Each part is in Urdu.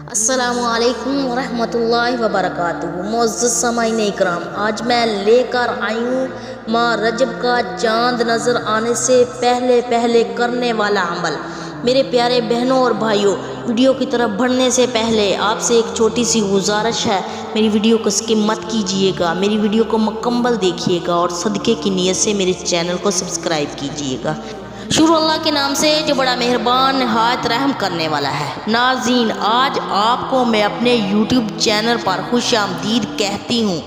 السلام علیکم ورحمۃ اللہ وبرکاتہ۔ معزز سامعین اکرام، آج میں لے کر آئی ہوں ماہ رجب کا چاند نظر آنے سے پہلے کرنے والا عمل۔ میرے پیارے بہنوں اور بھائیوں، ویڈیو کی طرف بڑھنے سے پہلے آپ سے ایک چھوٹی سی گزارش ہے، میری ویڈیو کو سکپ مت کیجیے گا، میری ویڈیو کو مکمل دیکھیے گا اور صدقے کی نیت سے میرے چینل کو سبسکرائب کیجیے گا۔ شروع اللہ کے نام سے جو بڑا مہربان نہایت رحم کرنے والا ہے۔ ناظرین، آج آپ کو میں اپنے یوٹیوب چینل پر خوش آمدید کہتی ہوں۔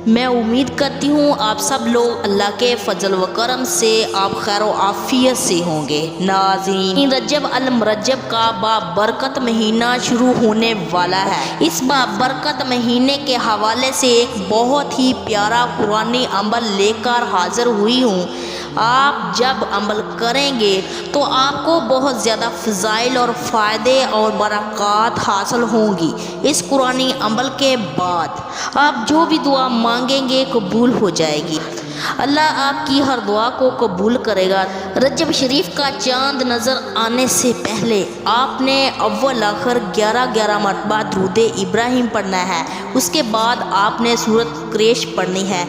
میں امید کرتی ہوں آپ سب لوگ اللہ کے فضل و کرم سے آپ خیر و عافیت سے ہوں گے۔ ناظرین، رجب المرجب کا بابرکت مہینہ شروع ہونے والا ہے۔ اس بابرکت مہینے کے حوالے سے ایک بہت ہی پیارا قرآنی عمل لے کر حاضر ہوئی ہوں۔ آپ جب عمل کریں گے تو آپ کو بہت زیادہ فضائل اور فائدے اور برکات حاصل ہوں گی۔ اس قرآنی عمل کے بعد آپ جو بھی دعا مانگیں گے قبول ہو جائے گی۔ اللہ آپ کی ہر دعا کو قبول کرے گا۔ رجب شریف کا چاند نظر آنے سے پہلے آپ نے اول آخر 11 مرتبہ درود ابراہیم پڑھنا ہے۔ اس کے بعد آپ نے سورۃ قریش پڑھنی ہے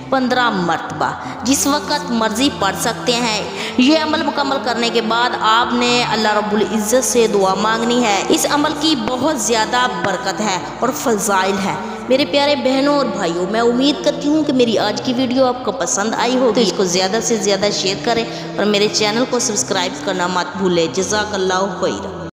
15 مرتبہ، جس وقت مرضی پڑھ سکتے ہیں۔ یہ عمل مکمل کرنے کے بعد آپ نے اللہ رب العزت سے دعا مانگنی ہے۔ اس عمل کی بہت زیادہ برکت ہے اور فضائل ہے۔ میرے پیارے بہنوں اور بھائیوں، میں امید کرتی ہوں کہ میری آج کی ویڈیو آپ کو پسند آئی ہوگی، تو اس کو زیادہ سے زیادہ شیئر کریں اور میرے چینل کو سبسکرائب کرنا مت بھولیں۔ جزاک اللہ خیر۔